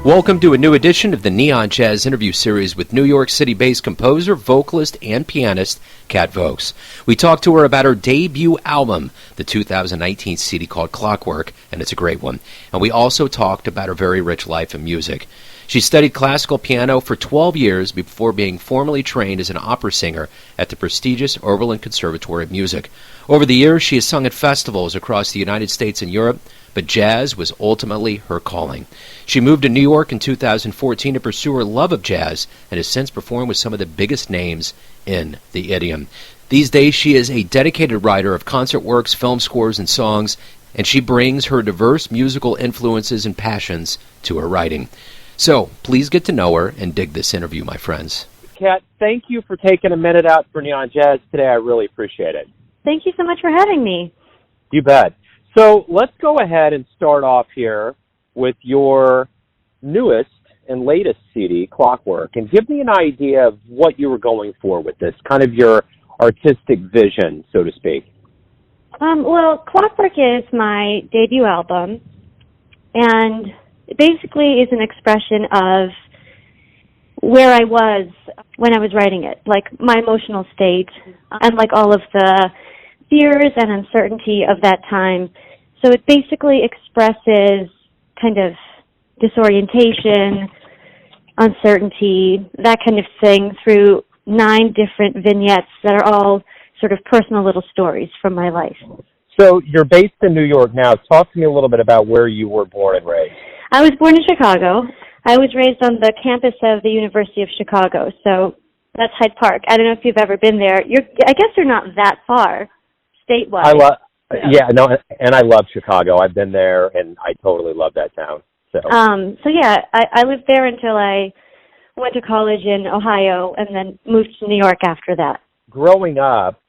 Welcome to a new edition of the Neon Jazz interview series with New York City-based composer, vocalist, and pianist, Kat Vokes. We talked to her about her debut album, the 2019 CD called Clockwork, and it's a great one. And we also talked about her very rich life in music. She studied classical piano for 12 years before being formally trained as an opera singer at the prestigious Oberlin Conservatory of Music. Over the years, she has sung at festivals across the United States and Europe, but jazz was ultimately her calling. She moved to New York in 2014 to pursue her love of jazz and has since performed with some of the biggest names in the idiom. These days, she is a dedicated writer of concert works, film scores, and songs, and she brings her diverse musical influences and passions to her writing. So, please get to know her and dig this interview, my friends. Kat, thank you for taking a minute out for Neon Jazz today. I really appreciate it. Thank you so much for having me. You bet. So let's go ahead and start off here with your newest and latest CD, Clockwork, and give me an idea of what you were going for with this, kind of your artistic vision, so to speak. Well, Clockwork is my debut album, and it basically is an expression of where I was when I was writing it, like my emotional state, and like all of the fears and uncertainty of that time. So it basically expresses kind of disorientation, uncertainty, that kind of thing through 9 different vignettes that are all sort of personal little stories from my life. So you're based in New York now. Talk to me a little bit about where you were born and raised. I was born in Chicago. I was raised on the campus of the University of Chicago, so that's Hyde Park. I don't know if you've ever been there. I guess you're not that far, statewide. And I love Chicago. I've been there, and I totally love that town. I lived there until I went to college in Ohio, and then moved to New York after that. Growing up,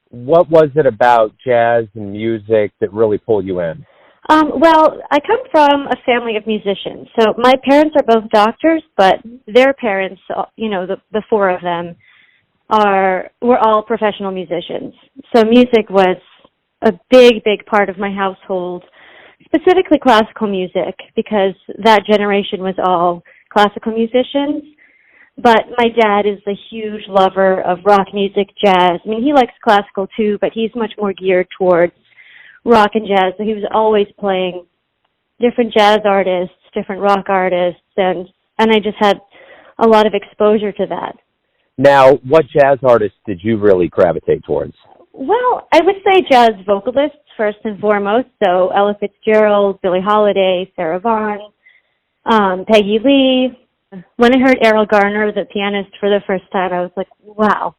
what was it about jazz and music that really pulled you in? Well, I come from a family of musicians. So my parents are both doctors, but their parents, the 4 of them, were all professional musicians. So music was a big, big part of my household, specifically classical music, because that generation was all classical musicians. But my dad is a huge lover of rock music, jazz. I mean, he likes classical too, but he's much more geared towards rock and jazz. So he was always playing different jazz artists, different rock artists, and I just had a lot of exposure to that. Now, what jazz artists did you really gravitate towards? Well, I would say jazz vocalists first and foremost. So Ella Fitzgerald, Billie Holiday, Sarah Vaughan, Peggy Lee. When I heard Errol Garner, the pianist, for the first time, I was like, wow,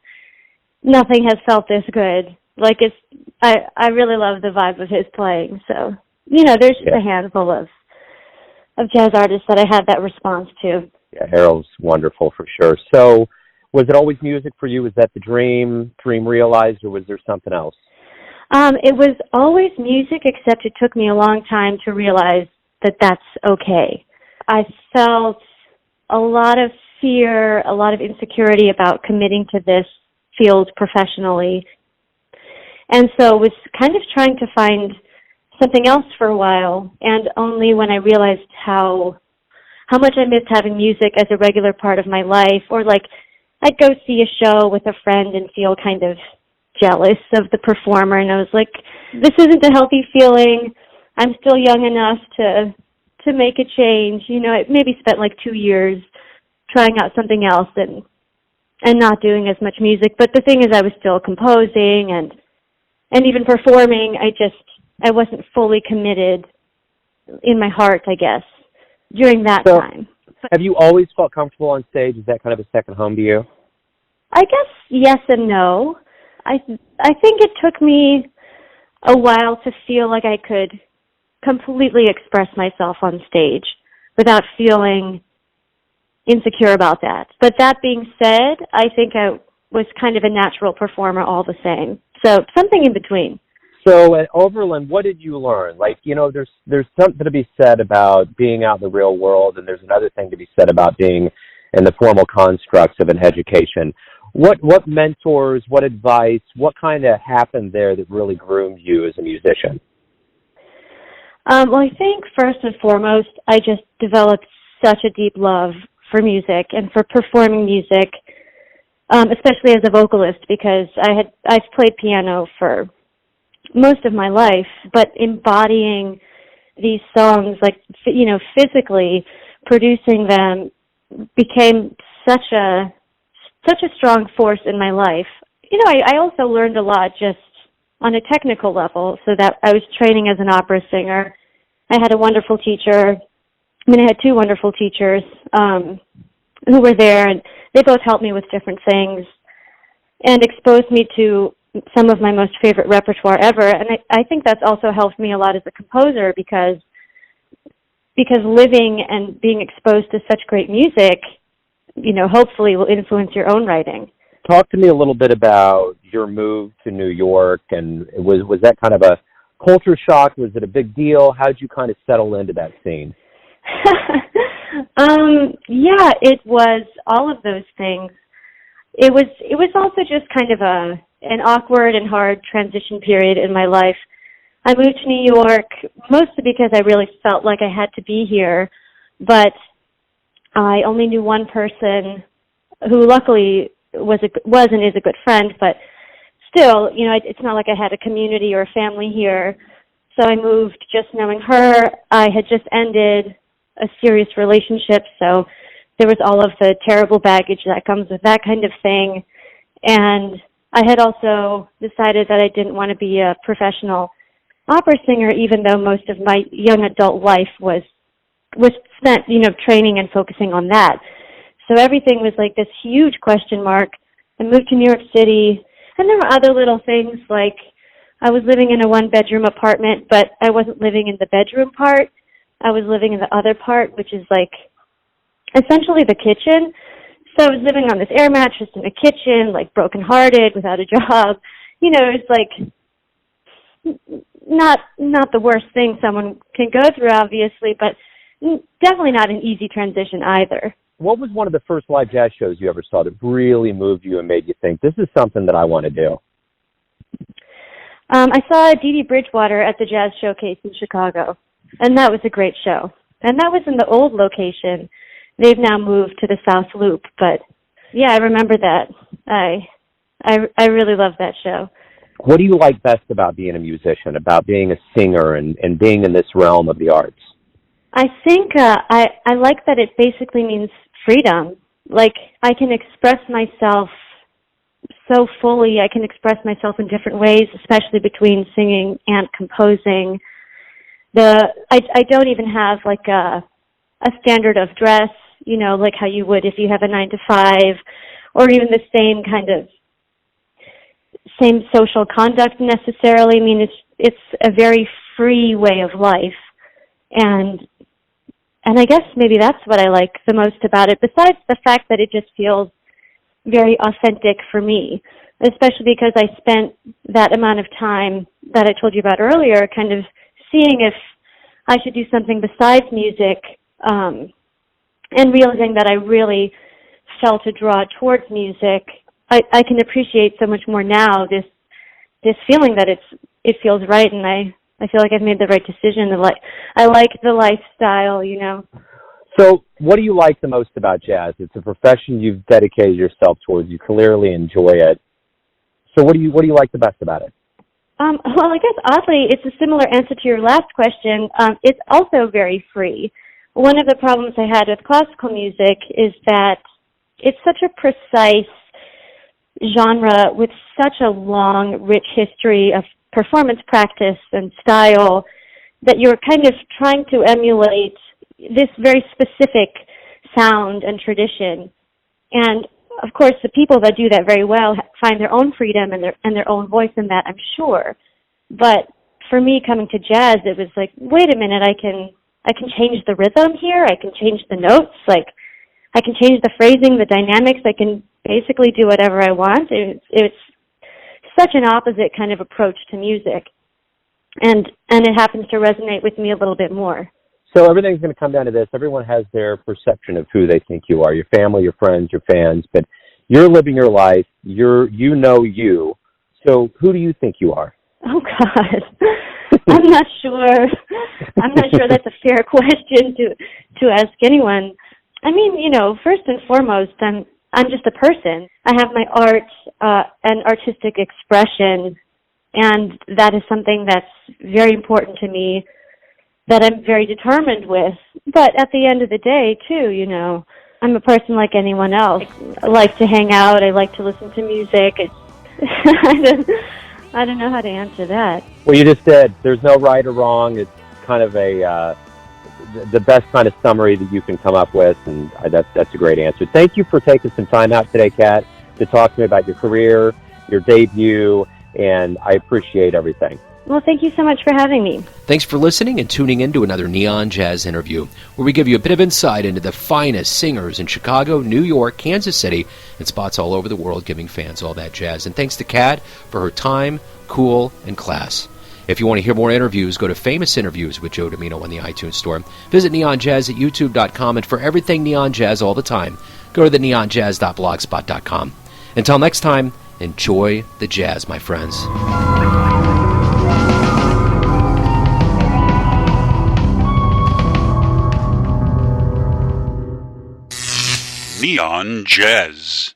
nothing has felt this good. Like, I really love the vibe of his playing. So, there's just a handful of jazz artists that I had that response to. Yeah, Errol's wonderful for sure. So, was it always music for you? Was that the dream realized, or was there something else? It was always music, except it took me a long time to realize that that's okay. I felt a lot of fear, a lot of insecurity about committing to this field professionally. And so was kind of trying to find something else for a while, and only when I realized how much I missed having music as a regular part of my life, or like I'd go see a show with a friend and feel kind of jealous of the performer, and I was like, this isn't a healthy feeling. I'm still young enough to make a change. I maybe spent like 2 years trying out something else and not doing as much music. But the thing is, I was still composing and even performing. I wasn't fully committed in my heart, I guess, during that time. Have you always felt comfortable on stage? Is that kind of a second home to you? I guess yes and no. I think it took me a while to feel like I could completely express myself on stage without feeling insecure about that. But that being said, I think I was kind of a natural performer all the same. So something in between. So at Oberlin, what did you learn? Like, there's something to be said about being out in the real world, and there's another thing to be said about being in the formal constructs of an education. What mentors, what advice, what kind of happened there that really groomed you as a musician? Well, I think first and foremost, I just developed such a deep love for music and for performing music, especially as a vocalist, because I've played piano for most of my life, but embodying these songs, like, physically producing them became such a strong force in my life. I also learned a lot just on a technical level, so that I was training as an opera singer. I had a wonderful teacher. I had two wonderful teachers who were there, and they both helped me with different things and exposed me to some of my most favorite repertoire ever. And I think that's also helped me a lot as a composer because living and being exposed to such great music, hopefully will influence your own writing. Talk to me a little bit about your move to New York, and was that kind of a culture shock? Was it a big deal? How did you kind of settle into that scene? Yeah, it was all of those things. It was also just kind of an awkward and hard transition period in my life. I moved to New York mostly because I really felt like I had to be here, but I only knew one person who luckily was and is a good friend, but still, it's not like I had a community or a family here. So I moved just knowing her. I had just ended a serious relationship, so there was all of the terrible baggage that comes with that kind of thing. And I had also decided that I didn't want to be a professional opera singer, even though most of my young adult life was spent, training and focusing on that. So everything was like this huge question mark. I moved to New York City, and there were other little things, like I was living in a one-bedroom apartment, but I wasn't living in the bedroom part. I was living in the other part, which is like essentially the kitchen. So I was living on this air mattress in a kitchen, like brokenhearted, without a job. It's like not the worst thing someone can go through, obviously, but definitely not an easy transition either. What was one of the first live jazz shows you ever saw that really moved you and made you think, this is something that I want to do? I saw CD Bridgewater at the Jazz Showcase in Chicago, and that was a great show. And that was in the old location. They've now moved to the South Loop, but yeah, I remember that. I really loved that show. What do you like best about being a musician, about being a singer and being in this realm of the arts? I think I like that it basically means freedom. Like, I can express myself so fully. I can express myself in different ways, especially between singing and composing. I don't even have like a standard of dress, like how you would if you have a 9-to-5, or even the same social conduct necessarily. I mean, it's a very free way of life, and I guess maybe that's what I like the most about it, besides the fact that it just feels very authentic for me, especially because I spent that amount of time that I told you about earlier kind of seeing if I should do something besides music, and realizing that I really felt a draw towards music. I can appreciate so much more now this feeling that it feels right, and I feel like I've made the right decision. I like the lifestyle, So what do you like the most about jazz? It's a profession you've dedicated yourself towards. You clearly enjoy it. So what do you like the best about it? Well, I guess oddly, it's a similar answer to your last question. It's also very free. One of the problems I had with classical music is that it's such a precise genre with such a long, rich history of performance practice and style that you're kind of trying to emulate this very specific sound and tradition. And of course, the people that do that very well find their own freedom and their own voice in that, I'm sure. But for me, coming to jazz, it was like, wait a minute, I can change the rhythm here. I can change the notes. Like, I can change the phrasing, the dynamics. I can basically do whatever I want. It's such an opposite kind of approach to music, and it happens to resonate with me a little bit more. So everything's going to come down to this. Everyone has their perception of who they think you are, your family, your friends, your fans, but you're living your life. You. So who do you think you are? Oh, God. I'm not sure. I'm not sure that's a fair question to ask anyone. I mean, you know, first and foremost, I'm just a person. I have my art and artistic expression, and that is something that's very important to me, that I'm very determined with. But at the end of the day, too, you know, I'm a person like anyone else. I like to hang out. I like to listen to music. I don't know how to answer that. Well, you just said there's no right or wrong. It's kind of the best kind of summary that you can come up with, and that's a great answer. Thank you for taking some time out today, Kat, to talk to me about your career, your debut, and I appreciate everything. Well, thank you so much for having me. Thanks for listening and tuning in to another Neon Jazz interview, where we give you a bit of insight into the finest singers in Chicago, New York, Kansas City, and spots all over the world, giving fans all that jazz. And thanks to Kat for her time, cool, and class. If you want to hear more interviews, go to Famous Interviews with Joe Domino on the iTunes Store. Visit neonjazz at youtube.com, and for everything Neon Jazz all the time, go to the neonjazz.blogspot.com. Until next time, enjoy the jazz, my friends. Neon Jazz.